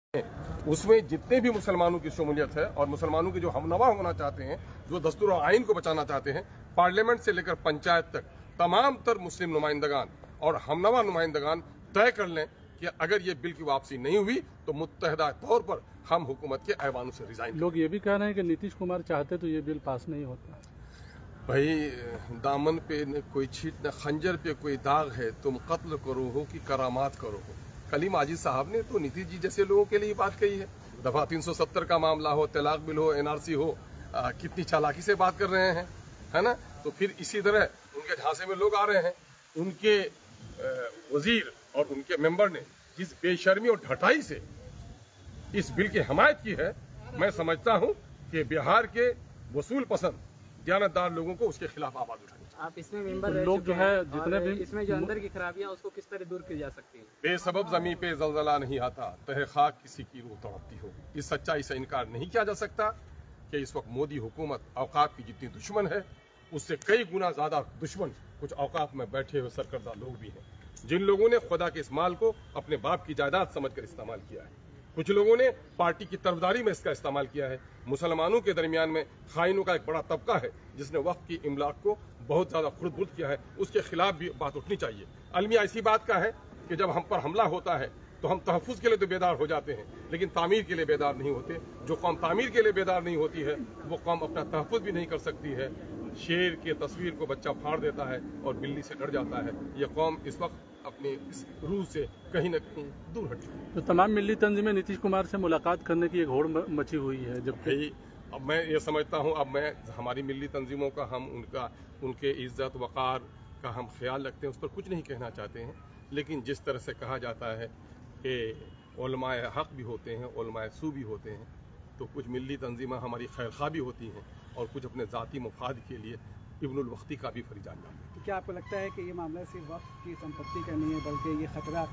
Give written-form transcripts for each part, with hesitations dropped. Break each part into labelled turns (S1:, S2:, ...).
S1: उसमें जितने भी मुसलमानों की शमूलियत है और मुसलमानों के जो हमनवा होना चाहते हैं, जो दस्तूर और आइन को बचाना चाहते हैं, पार्लियामेंट से लेकर पंचायत तक तमाम तर मुस्लिम नुमाइंदगान और हमनवा नुमाइंदगान तय कर लें कि अगर ये बिल की वापसी नहीं हुई तो मुत्तहदा तौर पर हम हुकूमत के ऐवानों से रिजाइन।
S2: लोग ये भी कह रहे हैं कि नीतीश कुमार चाहते तो ये बिल पास नहीं होता।
S1: भाई दामन पे न कोई छीट न खंजर पे कोई दाग है, तुम कत्ल करो हो कि करामात करो हो। कलीम आजिज साहब ने तो नीतीश जी जैसे लोगों के लिए बात कही है। दफा 370 का मामला हो, तलाक बिल हो, एनआरसी हो, कितनी चालाकी से बात कर रहे हैं, है ना। तो फिर इसी तरह उनके झांसे में लोग आ रहे हैं। उनके वजीर और उनके मेंबर ने जिस बेशर्मी और ढटाई से इस बिल की हमायत की है, मैं समझता हूं कि बिहार के वसूल पसंद दयानतदार लोगों को उसके खिलाफ आवाज उठानी चाहिए।
S3: आप इसमें मेंबर रह
S2: लोग जो है जितने भी
S3: इसमें जो अंदर की खराबियां उसको किस तरह दूर की जा सकती है।
S1: बेसबब जमीन पे जलजला नहीं आता, तहे खाक किसी की रूह तड़पती हो। इस सच्चाई से इनकार नहीं किया जा सकता कि इस वक्त मोदी हुकूमत औकाफ की जितनी दुश्मन है, उससे कई गुना ज्यादा दुश्मन कुछ औकाफ में बैठे हुए सरकर्दा लोग भी हैं, जिन लोगों ने खुदा के इस माल को अपने बाप की जायदाद समझकर इस्तेमाल किया है। कुछ लोगों ने पार्टी की तरफदारी में इसका इस्तेमाल किया है। मुसलमानों के दरमियान में खाइनों का एक बड़ा तबका है जिसने वक्त की इमलाक को बहुत ज्यादा खुर्द-बुर्द किया है। उसके खिलाफ भी बात उठनी चाहिए। अलमिया ऐसी बात का है कि जब हम पर हमला होता है तो हम तहफ़्फ़ुज़ के लिए तो बेदार हो जाते हैं, लेकिन तामीर के लिए बेदार नहीं होते। जो कौम तामीर के लिए बेदार नहीं होती है, वो कौम अपना तहफ़्फ़ुज़ भी नहीं कर सकती है। शेर की तस्वीर को बच्चा फाड़ देता है और बिल्ली से डर जाता है। ये कौम इस वक्त अपनी इस रूह से कहीं न कहीं दूर हट चुकी है।
S2: तो तमाम मिली तंजीमें नीतीश कुमार से मुलाकात करने की एक होड़ मची हुई है।
S1: जबकि अब मैं ये समझता हूँ, अब मैं हमारी मिली तंजीमों का हम उनके इज्जत वक़ार का हम ख्याल रखते हैं, उस पर कुछ नहीं कहना चाहते हैं। लेकिन जिस तरह से कहा जाता है कि उलमाए हक़ भी होते हैं, उलमाए सू भी होते हैं, तो कुछ मिली तंजीमें हमारी खैरख्वाह भी होती हैं और कुछ अपने ज़ाती मुफाद के लिए इब्नुल वक्ती का भी फरीजा जाते हैं।
S4: क्या आपको लगता है कि ये मामला सिर्फ वक्त की संपत्ति का नहीं है, बल्कि ये खतरा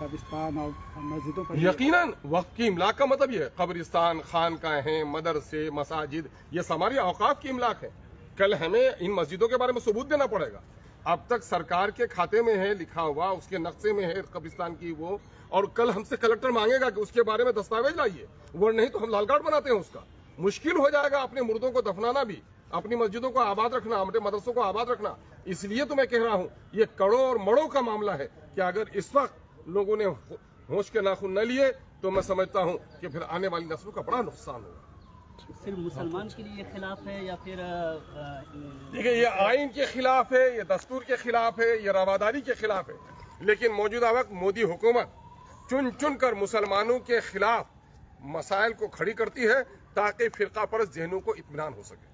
S4: कब्रिस्तान और मस्जिदों पर?
S1: यकीनन वक्त की इमलाक का मतलब ये है, कब्रिस्तान, खानकाहें, मदरसे, मसाजिद, ये हमारी औकाफ की इमलाक है। कल हमें इन मस्जिदों के बारे में सबूत देना पड़ेगा। अब तक सरकार के खाते में है लिखा हुआ, उसके नक्शे में है कब्रिस्तान की वो, और कल हमसे कलेक्टर मांगेगा कि उसके बारे में दस्तावेज लाइए, वो नहीं तो हम लाल कार्ड बनाते हैं उसका। मुश्किल हो जाएगा अपने मुर्दों को दफनाना भी, अपनी मस्जिदों को आबाद रखना, अपने मदरसों को आबाद रखना। इसलिए तो मैं कह रहा हूं, ये कड़ों और मड़ों का मामला है कि अगर इस वक्त लोगों ने होश के नाखून न लिए तो मैं समझता हूं कि फिर आने वाली नस्लों का बड़ा नुकसान होगा।
S3: सिर्फ मुसलमान के लिए खिलाफ है या फिर
S1: देखिए, ये आइन के खिलाफ है, ये दस्तूर के खिलाफ है, ये रवादारी के खिलाफ है। लेकिन मौजूदा वक्त मोदी हुकूमत चुन चुन कर मुसलमानों के खिलाफ मसाइल को खड़ी करती है ताकि फिरका परस्त ज़हनों को इत्मीनान हो सके।